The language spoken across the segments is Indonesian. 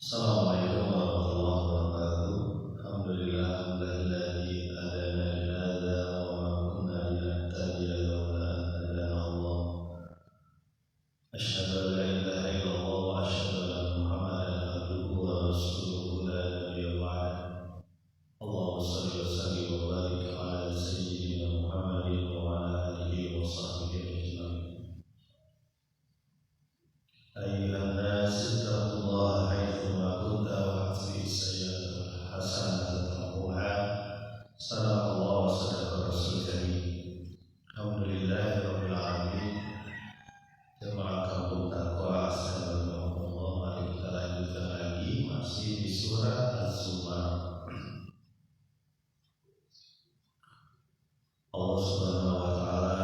Assalamualaikum warahmatullahi wabarakatuh. Alhamdulillahilladzi hadana li hadza wa ma kunna linahtadiya laula an hadana Allah. Asyhadu an la ilaha illallah wa asyhadu anna Muhammadan abduhu wa rasuluhu la nabiyya ba'da. Allahumma shalli wa sallim wa barik ala sayyidina Muhammadin wa ala alihi wa sahbihi ajma'in. Ayyuhan nas ittaqullaha haitsu ma kunta wa atbi'is sayyi'ata hasanatan tamhuha. Sadaqallahu wa sadaqa rasul karim. Alhamdulillahi rabbil alamin. Jemaah kampung takwa assalamualaikum. Mari kita lanjutkan lagi masih di surat Az-Zumar. Allah Subhanahu wa taala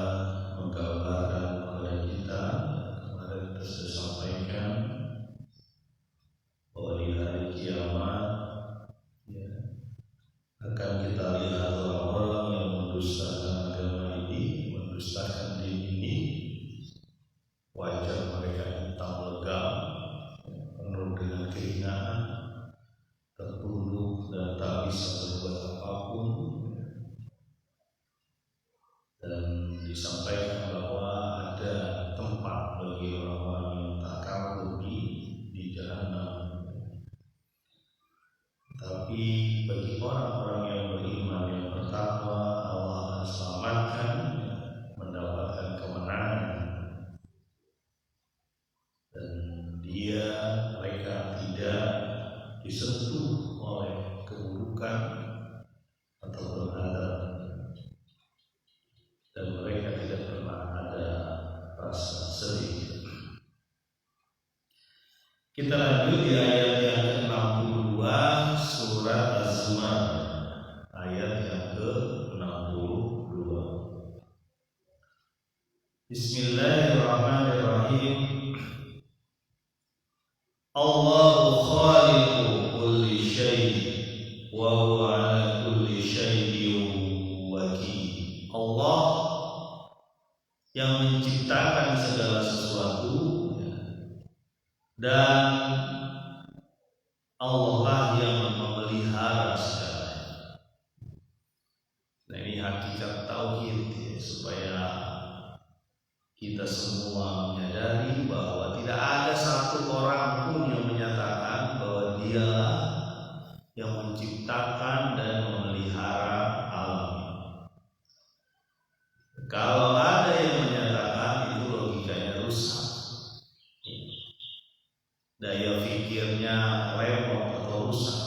menggambarkan kepada kita, kemarin kita sudah sampaikan bahwa di hari kiamat akan kita lihat orang-orang yang mendustakan agama ini, mendustakan dini ini. Wajah mereka hitam legam, penuh dengan kehinaan, tertunduk dan tak bisa berbuat apapun. Dan disampaikan bahwa ada tempat bagi orang-orang yang takabur di Jahannam. Tapi bagi orang-orang yang beriman yang bertakwa, Allah akan selamatkan, mendapatkan kemenangan. Dan mereka tidak disentuh oleh keburukan ataupun adab, dan mereka tidak pernah ada rasa sedih. Kita lanjut di ayat yang ke-62 surat Az-Zumar, ayat yang ke-62. Bismillahirrahmanirrahim. Allahu khaliqu kulli syai' wa huwa ala kulli syai'in wakil. Allah yang menciptakan segala sesuatu, dan Allah lah yang memelihara segalanya. Nah, ini hakikat tauhid ya, supaya kita semua menyadari bahwa tidak ada satu orang pun yang menyatakan bahwa dialah yang menciptakan dan memelihara alam. Kalau ada yang menyatakan, itu logikanya rusak, daya pikirnya lemot atau rusak.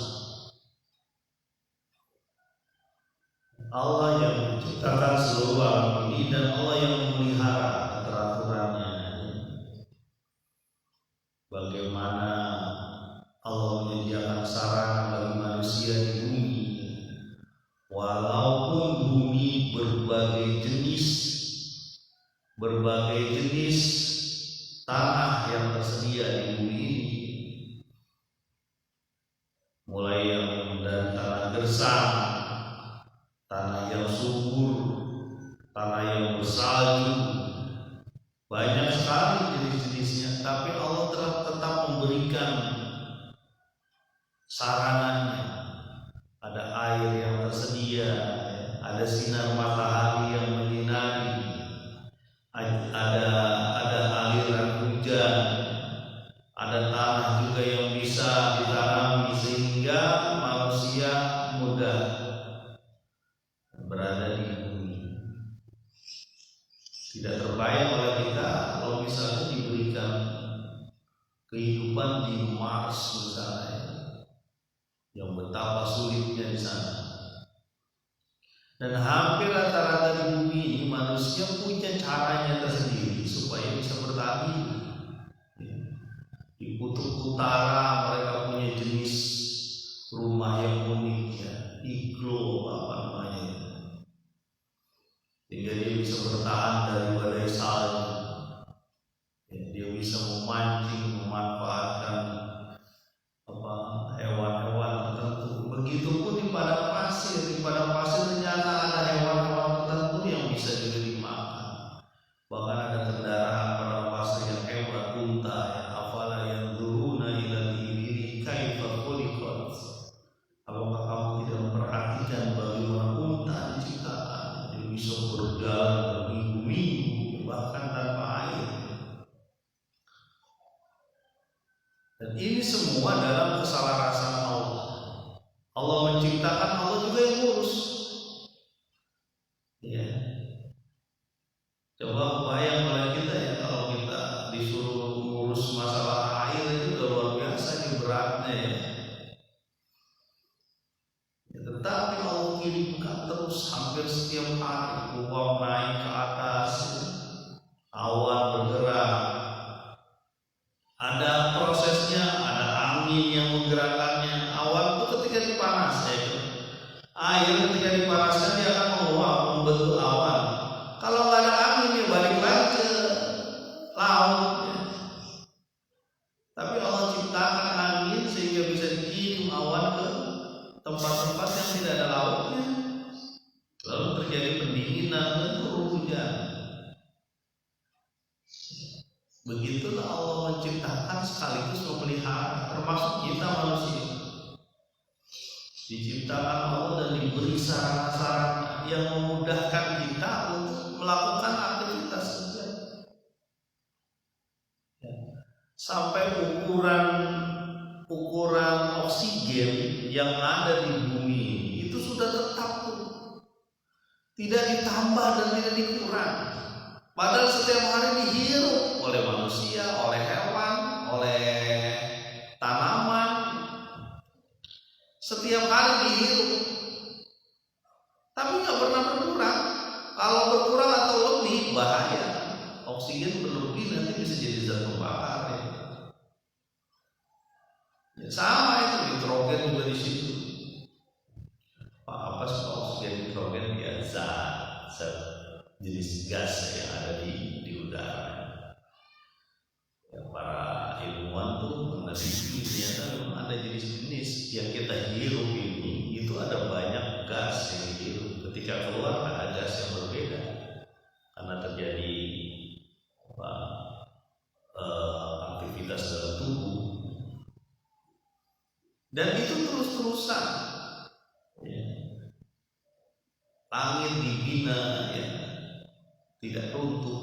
Allah yang menciptakan seluruh alam ini dan Allah yang memelihara keteraturannya. Bagaimana Allah menyediakan sarana bagi manusia di bumi, walaupun bumi berbagai jenis tanah yang tersedia di bumi ini, mulai yang dari tanah gersang, tanah yang subur, tanah yang bersalju, banyak sekali jenis-jenisnya. Tapi Allah telah tetap memberikan sarananya. Ada air yang tersedia, ada sinar matahari yang menyinari, ada aliran hujan, ada tanah juga yang bisa ditanami sehingga manusia mudah berada di bumi. Tidak terbayang oleh kita kalau misalnya diberikan kehidupan di Mars misalnya, yang betapa sulitnya di sana. Dan hampir rata-rata di bumi ini manusia punya caranya tersendiri supaya bisa bertahan hidup. Di kutub utara mereka punya jenis rumah yang unik ya, iglo apa namanya, sehingga dia bisa bertahan dari badai salju. Dia bisa memancing, memanfaatkan hewan-hewan tertentu. Begitupun di padang pasir. Di padang pasir ternyata ada hewan-hewan tertentu yang bisa juga dimakan. Bahkan ada kendaraan padang pasir yang hebat, unta, afala yang duruna ilal ibili kaifa Dan ini semua dalam keselarasan Allah. Allah menciptakan, Allah juga yang ngurus. Ya. Coba bayang oleh kita ya, kalau kita disuruh ngurus masalah air itu udah luar biasa nih beratnya ya. Tetapi Allah kirimkan terus hampir setiap hari, uap naik ke atas, awan bergerak, ada prosesnya, ada angin yang menggerakkannya. Awan itu ketika dipanaskan, air ketika dipanaskan dia akan menguap, membentuk awan. Kalau nggak ada angin ya balik lagi ke laut. Tapi Allah ciptakan angin sehingga bisa dikirim awan ke tempat-tempat yang tidak ada lautnya, lalu terjadi pendinginan dan turun hujan. Begitulah Allah menciptakan sekaligus memelihara, termasuk kita manusia. Diciptakan Allah dan diberi sarana-sarana yang memudahkan kita untuk melakukan aktivitas kerja. Sampai ukuran oksigen yang ada di bumi itu sudah tetap tuh, tidak ditambah dan tidak dikurang. Padahal setiap hari dihirup oleh manusia, oleh hewan, oleh tanaman. Setiap hari dihirup, tapi nggak pernah berkurang. Kalau berkurang atau lebih bahaya. Oksigen berlebih nanti bisa jadi zat pembakar. Ya, sama itu nitrogen juga di situ. Apa sih oksigen, nitrogen? Ya zat jenis gas yang ada di udara. Ya, para ilmuwan tuh meneliti ternyata memang ada jenis-jenis yang kita hirup ini itu ada banyak gas yang dihirup. Ketika keluar ada gas yang berbeda karena terjadi aktivitas dalam tubuh. Dan itu terus-terusan ya. Langit dibina ya, tidak runtuh,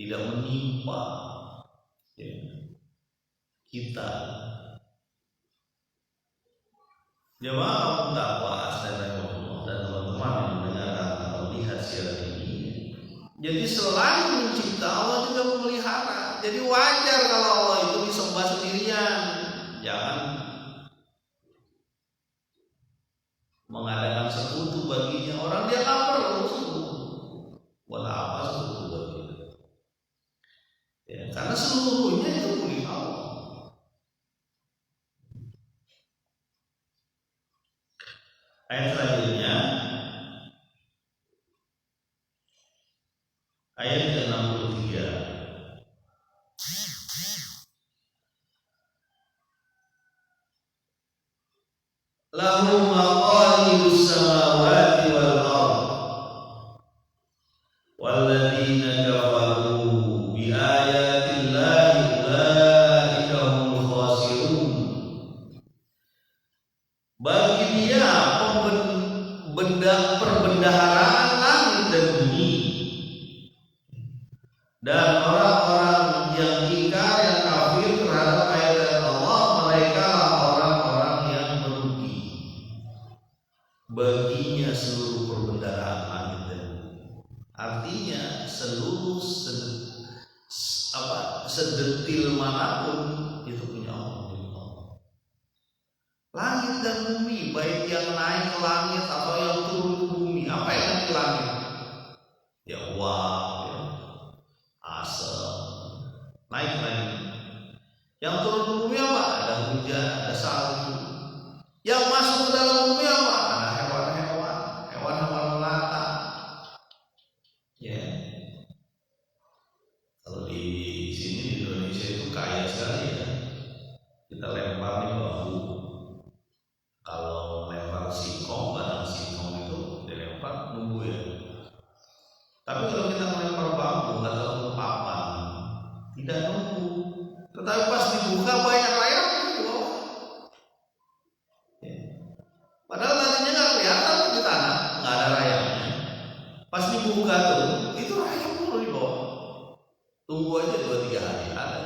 tidak menimpa ya. Kita jemaah Muntaqwa dan teman-teman yang mendengarkan atau melihat siaran ini, jadi selain mencipta, Allah juga memelihara. Jadi wajar kalau Allah itu disembah sendirian. Jangan mengadakan sekutu baginya. Orang dia nggak perlu sekutu. Buat apa sekutu baginya? Ya, karena seluruhnya itu milik Allah. Ayat selanjutnya, ayat ke-63. Lahu maqalidus samawati wal ardh walladzina kafaru bi ayati llahi ulaika humul khasirun. Bagi dia perbendaharaan langit dan bumi, dan orang-orang yang ingkar, yang kafir terhadap ayat Allah, mereka orang-orang yang merugi. Baginya seluruh perbendaharaan langit dan bumi. Artinya seluruh sedetil manapun itu punya Allah. Langit dan bumi, baik yang naik ke langit atau yang turun ke bumi. Apa yang naik ke langit? Ya uap, ya, asap, naik lagi. Yang turun ke bumi apa? Ada hujan, ada salju. Yang masuk ke dalam bumi apa? Ada hewan-hewan melata. Ya. Kalau di sini di Indonesia itu kaya sekali ya. Kita lempar nih bambu. Kalau lempar singkong, batang singkong itu dilempar nunggu ya. Tapi kalau kita melempar bambu atau papan, tidak nunggu. Tetapi pas dibuka banyak layar di bawah. Ya. Padahal tadinya nggak kelihatan di tanah, nggak ada rayapnya. Pas dibuka tuh, itu rayap mulu di bawah. Tunggu aja 2-3 hari ada.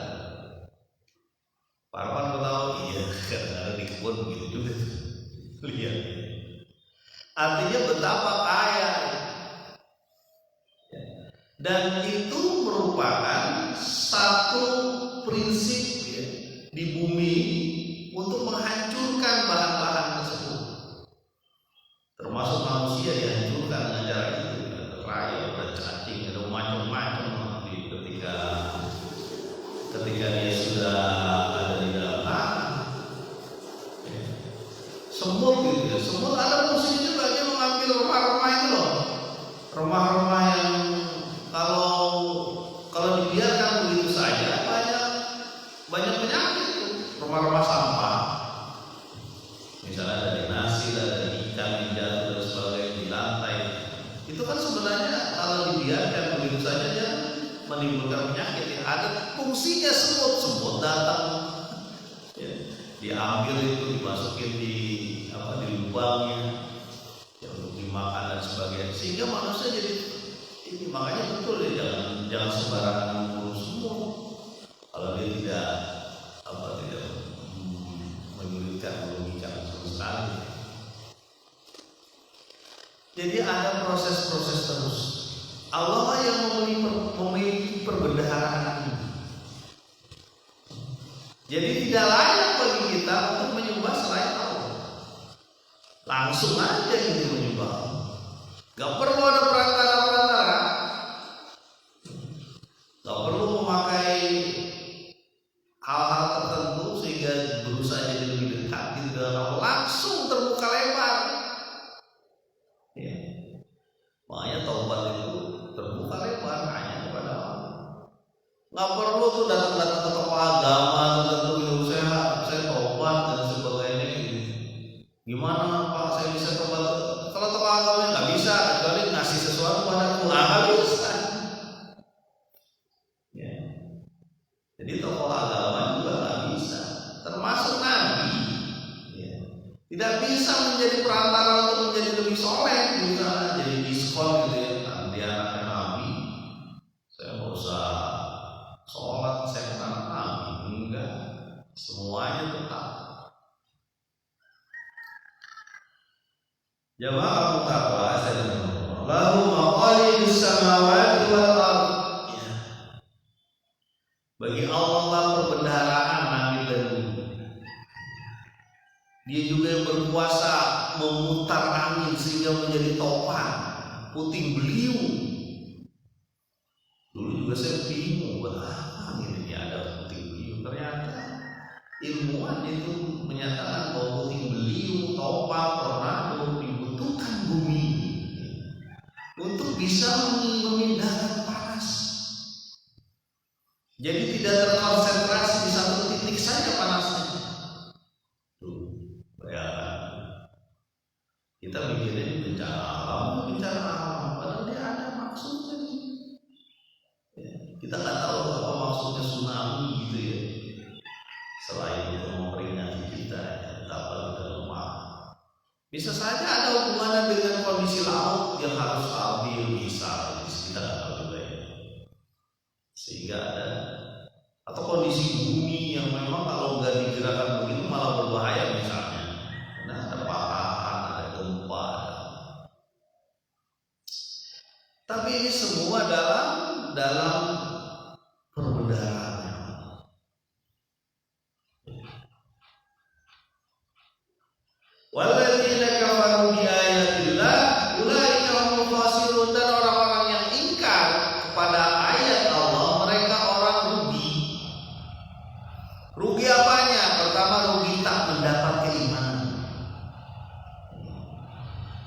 Pak Arfan kau tahu? Iya, kadang-kadang di kebun begitu juga. Lihat. Artinya betapa kaya. Dan itu merupakan satu prinsip ya, di bumi untuk menghancurkan bahan-bahan tersebut. Termasuk manusia dihancurkan dengan cara itu. Ada raya, ada cacing, ada macam-macam ketika dia sudah ada di dalam tanah. Ya. Semut gitu ya. Semut ada fungsinya juga, dia mengambil remah-remah itu loh. Remah-remah yang kalau dibiarkan begitu saja banyak penyakit. Remah-remah sampah. Misalnya dari nasi, dari ikan yang jatuh dan sebagainya di lantai. Itu kan sebenarnya kalau dibiarkan begitu saja dia menimbulkan penyakit. Ya. Ada fungsinya semut datang, ya, diambil itu dimasukin di lubangnya, ya, untuk dimakan dan sebagainya. Sehingga manusia jadi ini, makanya betul ya, jangan sembarangan memburu semut kalau dia tidak merugikan sama sekali. Jadi ada proses-proses terus. Allah yang memiliki perbendaharaan ini. Jadi tidak layak bagi kita untuk menyembah selain Allah. Langsung aja gitu menyembah. Gak perlu ada perantara-perantara. Gak perlu memakai hal-hal tertentu sehingga berusaha jadi lebih dekat gitu dengan Allah. Langsung terbuka lebar. Ya. Makanya taubat itu terbuka lebar hanya kepada Allah. Nggak perlu tuh datang-datang ke tokoh agama tertentu, saya taubat dan sebagainya. Gimana Pak saya bisa taubat? Kalau tokoh agamanya nggak bisa, kecuali ngasih sesuatu padaku, nggak bisa. Ya. Jadi tokoh agama juga nggak bisa, termasuk Nabi. Ya. Tidak bisa menjadi perantara untuk menjadi lebih soleh, misalnya jadi diskon gitu ya. Nanti anaknya Nabi, saya nggak usah sholat, saya kenal Nabi, enggak. Semuanya tetap. Jamaah mutaqwa sallallahu lahu maqalidus samawati wal ardh. Ya. Bagi Allah lah perbendaharaan langit dan bumi. Dia juga yang berkuasa memutar angin sehingga menjadi topan, puting beliung. Dulu juga saya bingung buat apa ini ada puting beliung. Ternyata ilmuwan itu menyatakan bahwa puting beliung, topan, tornado dibutuhkan bumi untuk bisa memindahkan panas. Jadi tidak terkonsentrasi di satu titik saja panasnya. Tuh, bayangkan. Kita mikirin bencana alam, padahal dia ada maksudnya. Ya, kita nggak tahu apa maksudnya tsunami gitu ya. Selain itu memperingati kita, betapa kita lemah. Bisa saja ada hubungannya dengan kondisi laut yang harus stabil, bisa kita nggak tahu juga ya. Sehingga ada atau kondisi bumi yang memang kalau nggak digerakkan begitu malah berbahaya misalnya. Nah, ada patahan, ada gempa. Tapi ini semua dalam perbedaan. Walladzina kafaru bi ayatillah ulaika humul khasirun, dan orang-orang yang ingkar kepada ayat Allah mereka orang rugi. Rugi apanya? Pertama, rugi tak mendapat keimanan.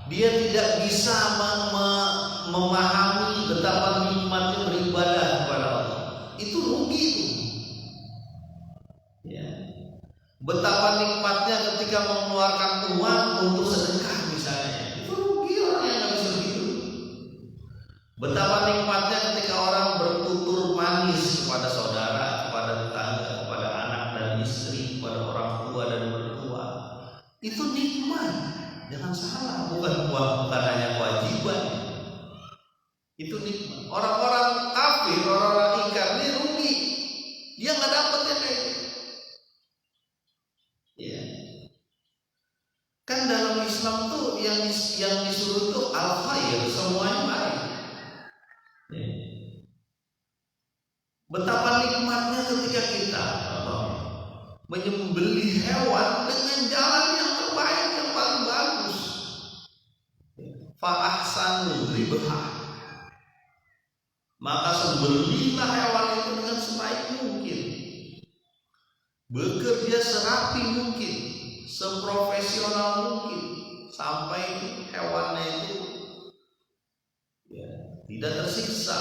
Dia tidak bisa memahami betapa nikmatnya beribadah kepada Allah. Itu rugi itu. Ya. Betapa nikmatnya ketika mengeluarkan uang untuk sedekah misalnya. Itu rugi orang yang nggak bisa begitu. Betapa nikmatnya ketika orang bertutur manis kepada saudara, kepada tetangga, kepada anak dan istri, kepada orang tua dan mertua. Itu nikmat. Jangan salah, bukan hanya kewajiban. Itu nikmat. Orang-orang kafir, orang-orang ingkar ini rugi. Dia nggak dapat yang kayak gitu. Islam tuh yang disuruh tuh al-khair, semuanya baik. Ya. Betapa nikmatnya ketika kita menyembelih hewan dengan jalan yang terbaik, yang paling bagus. Fa ahsanu dzibha. Maka sembelihlah hewan itu dengan sebaik mungkin. Bekerja serapi mungkin, seprofesional mungkin, sampai hewannya itu tidak tersiksa.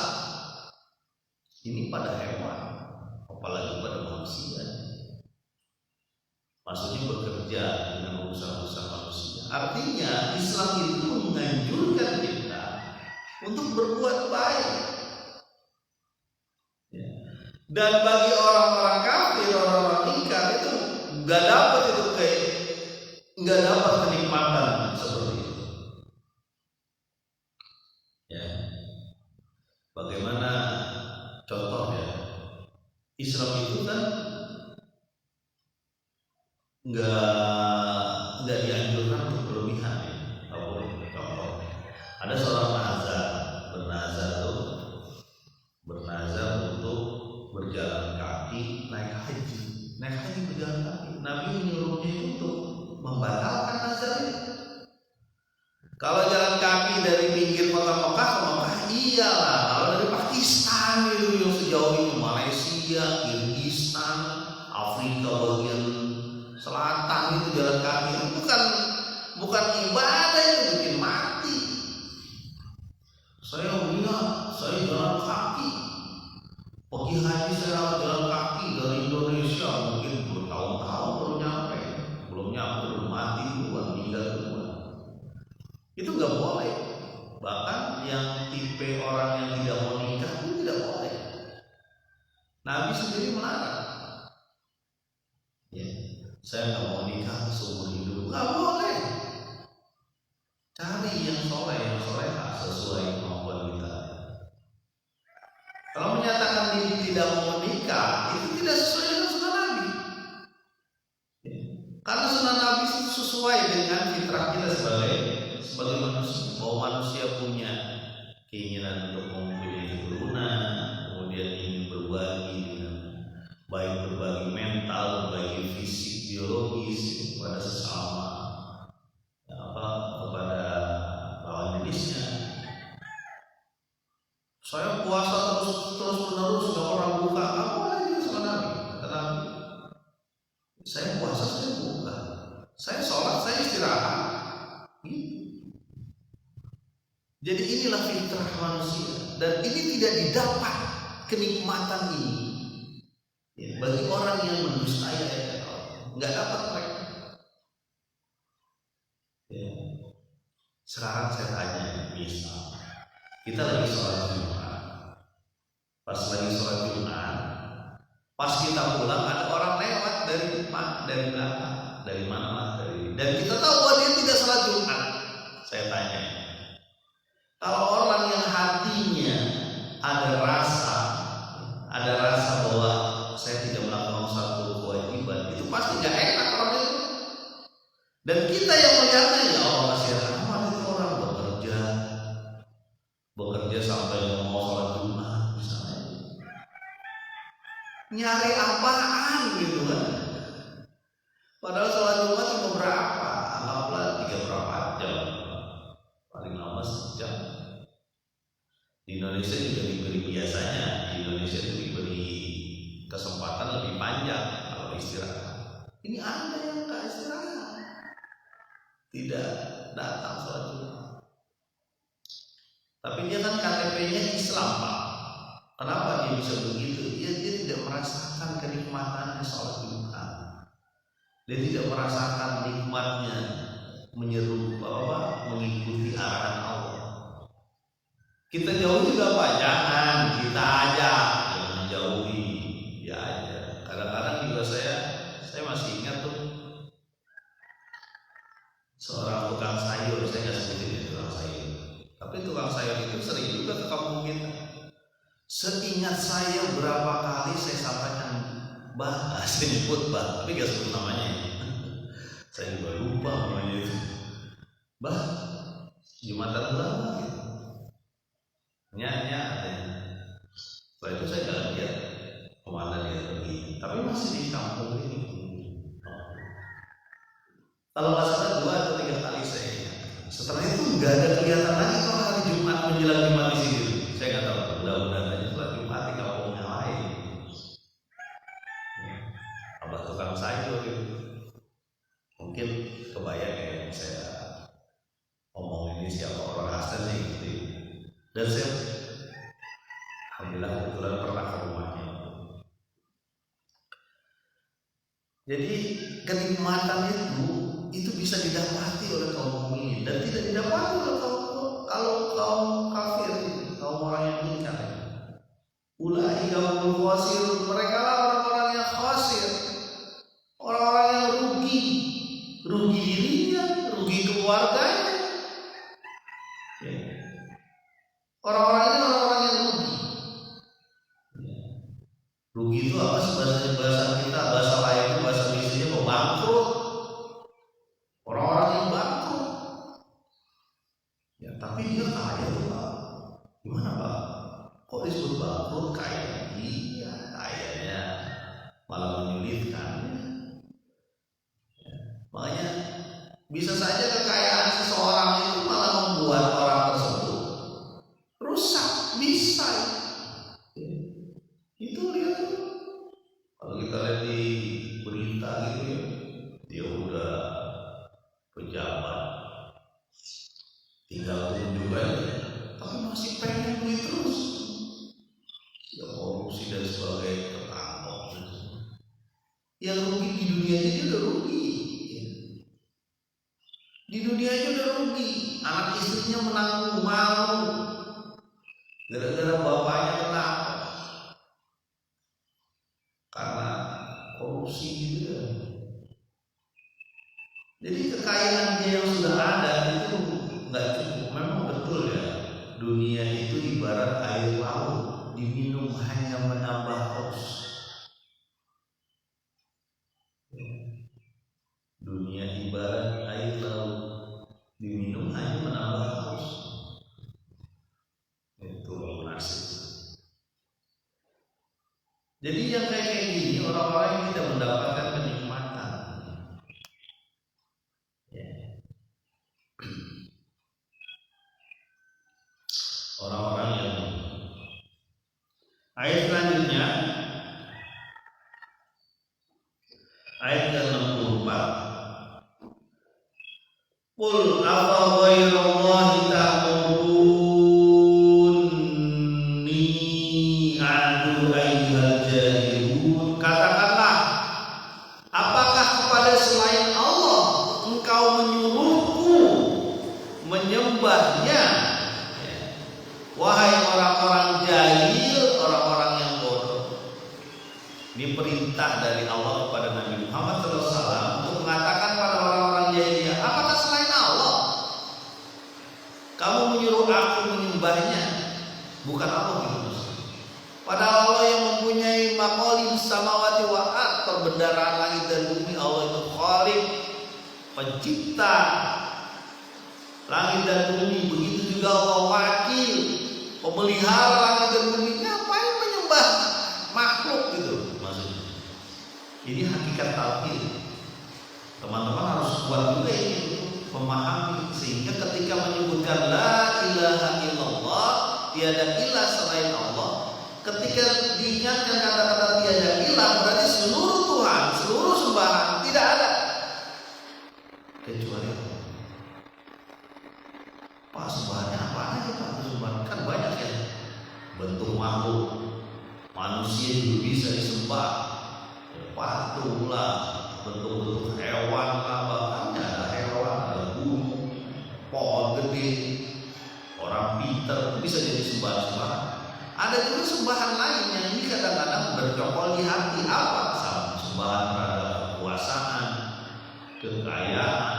Ini pada hewan, apalagi pada manusia. Maksudnya bekerja dengan usaha-usaha manusia. Artinya Islam itu menganjurkan kita untuk berbuat baik. Dan bagi orang-orang kafir, orang-orang ingkar itu nggak dapat kenikmatan seperti itu. Ya, bagaimana contohnya? Islam itu kan nggak dianjurkan untuk berlebihan ya. Contoh, ada seorang bernazar untuk berjalan kaki naik haji berjalan kaki. Nabi menyuruhnya itu untuk membatalkan nazar itu. Kalau jalan kaki dari pinggir kota Mekah ke Mekah iyalah. Kalau dari Pakistan itu yang sejauh ini, Malaysia, Kirgistan, Afrika bagian selatan itu jalan kaki itu bukan ibadah, itu bikin mati. Saya jalan kaki. Pergi haji saya jalan kaki dari Indonesia, mungkin bertahun-tahun belum nyampe, belum mati duluan, meninggal duluan. Itu nggak boleh. Bahkan yang tipe orang yang tidak mau nikah itu tidak boleh. Nabi sendiri melarang. Ya, saya nggak mau nikah seumur hidup, nggak boleh. Cari yang solehah sesuai kemampuan kita. Kalau menyatakan diri tidak mau menikah, itu tidak sesuai dengan sunnah Nabi. Karena sunnah Nabi itu sesuai dengan fitrah kita sebagai manusia. Bahwa manusia punya keinginan untuk mempunyai keturunan, kemudian ingin berbagi dengan baik, berbagi mental, berbagi fisik, biologis kepada sesama, kepada lawan jenisnya. Saya puasa terus menerus, gak pernah buka. Apa lagi sama Nabi? Kata Nabi, saya puasa, saya buka, saya sholat, saya istirahat. Jadi inilah fitrah manusia, dan ini tidak didapat kenikmatan ini bagi orang yang mendustai ayat Allah. Nggak dapat mereka. Sekarang saya tanya, misal kita lagi sholat Jumat, pas kita pulang ada orang lewat dari depan, dari belakang, dari mana, dan kita tahu bahwa dia tidak sholat Jumat. Saya tanya, kalau orang yang hatinya ada rasa bahwa saya tidak melakukan satu kewajiban, itu pasti gak enak orang itu. Dan kita yang melihatnya, ya Allah kasih rahmat itu orang bekerja sampai nggak mau sholat Jumat misalnya. Nyari apaan gitu kan? Padahal sholat Jumat cuma berapa? Anggaplah 3-4 jam, paling lama sejam. Di Indonesia juga diberi biasanya, di Indonesia itu diberi kesempatan lebih panjang kalau istirahat. Ini ada yang nggak istirahat, tidak datang sholat Jumat. Tapi dia kan KTP-nya Islam, Pak. Kenapa dia bisa begitu? Dia tidak merasakan kenikmatannya sholat Jumat. Dia tidak merasakan nikmatnya mengikuti arahan Allah. Kita jauh juga Pak, jangan kita aja yang menjauhi, dia aja. Kadang-kadang juga saya masih ingat tuh seorang tukang sayur, saya nggak sebutin ya tukang sayur, tapi tukang sayur itu sering juga ke kampung kita. Seingat saya berapa kali saya sampaikan Mbah, saya nyebut Mbah, tapi nggak sebut namanya. Saya juga lupa namanya itu. Bah, Jumatan ulama gitu. Nyanyi katanya. Setelah itu saya nggak lihat kemana dia pergi, tapi masih di kampung ini. Kalau nggak salah 2 atau 3 kali saya ingat. Setelah itu nggak ada kelihatan lagi kalau hari Jumat menjelang Jumat di sini. Saya nggak tahu, mudah-mudahan aja setelah Jumat di kampung yang lain. Abah tukang sayur gitu. Mungkin kebayang ya yang saya omong ini siapa orang asli gitu. Dan saya alhamdulillah kebetulan pernah ke rumahnya. Jadi kenikmatan itu bisa didapati oleh kaum mukminin dan tidak didapati oleh kaum kafir, kaum orang yang ingkar. Ulaika humul khasirun, mereka lah orang-orang yang khasir, orang-orang yang rugi dirinya, rugi keluarganya. Orang-orang ini orang-orang yang rugi. Rugi itu apa sih bahasa kita, bahasa lain, bahasa Indonesia bangkrut. Orang-orang yang bangkrut. Ya, tapi dia kaya tuh Pak. Gimana Pak? Kok disebut bangkrut? Kaya? Iya, kayanya malah menyulitkan. Ya. Makanya bisa saja kekayaan seseorang itu malah membuat orang tersebut rusak, bisa. Itu lihat tuh. Kalau kita lihat di berita gitu ya, dia udah pejabat, tinggal juga ya, tapi masih pengen duit terus. Ya korupsi dan sebagainya ketangkep. Yang rugi di dunia aja udah rugi. Di dunia aja udah rugi. Anak istrinya menanggung malu gara-gara bapaknya ketangkep karena korupsi gitu ya. Jadi kekayaan dia yang sudah ada itu nggak cukup. Memang betul ya, dunia itu ibarat air laut, diminum hanya menambah haus. Dunia ibarat air laut, diminum hanya menambah haus. Itu nasib. Jadi yang kayak gini orang-orang yang tidak mendapatkan kenikmatan. Orang-orang yang ayat selanjutnya, ayat ke-64. Qul afa ghairallahi ta'muruni a'budu ayyuhal jahilun. Katakanlah, apakah kepada selain Allah engkau menyuruhku menyembahnya? Wahai orang-orang jahil, orang-orang yang bodoh. Ini perintah dari Allah kepada Nabi Muhammad SAW untuk mengatakan pada orang-orang jahiliyah, apakah selain Allah kamu menyuruh aku menyembahnya? Bukan Allah gitu. Padahal Allah yang mempunyai maqalim samawati wa ard, perbendaharaan langit dan bumi. Allah itu Khaliq, pencipta langit dan bumi. Begitu juga Allah wakil, pemelihara langit dan bumi. Ngapain menyembah makhluk gitu maksudnya? Ini hakikat tauhid. Teman-teman harus kuat juga ini memahami, sehingga ketika menyebutkan la ilaha illallah, tiada ilah selain Allah, ketika diingatkan kata-kata tiada ilah, berarti seluruh Tuhan, seluruh sembahan tidak ada kecuali Allah. Pak, sembahannya apa aja Pak? Sembahan kan banyak ya, bentuk makhluk, manusia juga bisa disembah, patung lah, bentuk-bentuk hewan lah, bahkan ada hewan, ada gunung, pohon gede, orang pintar bisa jadi sembahan-sembahan. Ada juga sembahan lain yang ini kadang-kadang bercokol di hati. Apa? Sembahan terhadap kekuasaan, kekayaan,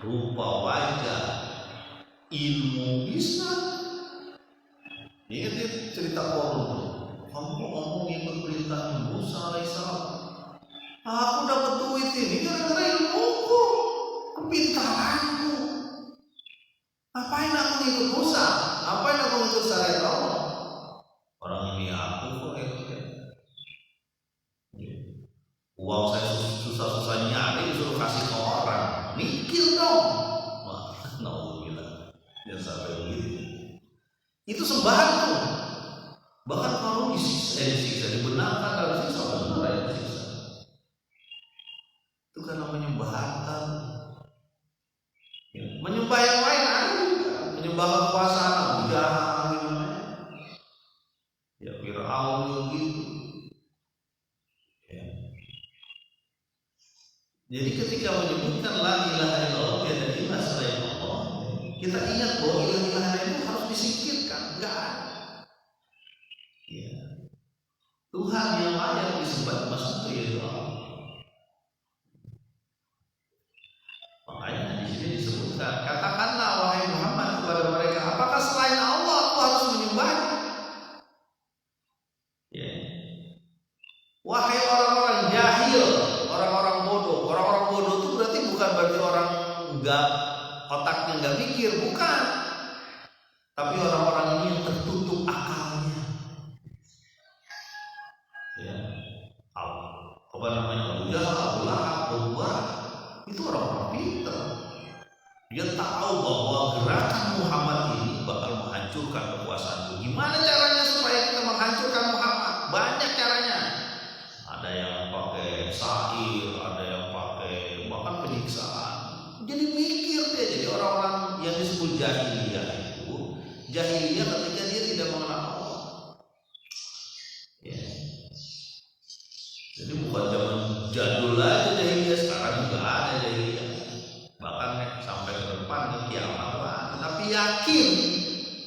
rupa wajah, ilmu bisa. Ingat cerita Korun. Kamu ngomong ikut perintah Musa alaihissalam. Aku dapat duit ini gara-gara ilmuku, kepintaranku. ngikut Musa, ngapain aku ngikut syariat Allah? Orang ini aku kok uang saya susah-susah nyari disuruh kasih ke orang, mikir dong. Wah, naudzubillah, jangan sampai begitu. Itu sembahan tuh. Bahkan kalau disiksa dibenarkan dalam siksa benar disiksa. Itu kan namanya bahatan. Ya, menyembah yang lain ada juga, menyembah kekuasaan, jahat gimana? Ya Fir'aun gitu. Ya. Jadi ketika menyebutkan la ilaha illallah tiada ilah selain Allah, kita ingat bahwa ilah itu harus disingkirkan, enggak ada. Ya. Tuhan yang layak disembah cuma satu, yaitu Allah. Makanya di sini disebutkan, katakanlah wahai Muhammad kepada mereka, apakah selain Allah aku harus menyembahnya? Ya. Wahai orang-orang jahil, orang-orang bodoh. Orang-orang bodoh itu berarti bukan berarti orang enggak otaknya enggak mikir, bukan. Tapi orang-orang ini yang tertutup akalnya. Ya. Apa namanya? Abu Jahal, Abu Lahab, Abu Bakar. Itu orang-orang pintar. Dia tahu bahwa gerakan Muhammad ini bakal menghancurkan kekuasaan. Gimana caranya supaya kita menghancurkan Muhammad? Banyak caranya. Ada yang pakai syair, ada yang pakai bahkan penyiksaan. Jadi mikir dia. Jadi orang-orang yang disebut jahiliyah itu, jahiliyah ketika dia tidak mengenal Allah. Ya. Jadi bukan zaman jadul aja jahiliyah, sekarang juga ada jahiliyah. Bahkan sampai ke depan ke kiamat lah. Tetapi yakin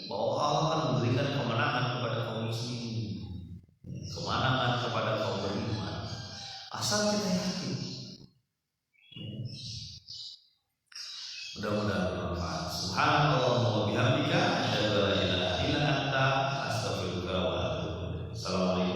bahwa Allah akan memberikan kemenangan kepada kaum muslimin, kemenangan kepada kaum beriman. Asal kita yakin. Mudah-mudahan bermanfaat. Subhanallah wa bihamdika, asyhadu an la ilaha illa anta, astaghfiruka wa atubu ilaik. Assalamualaikum.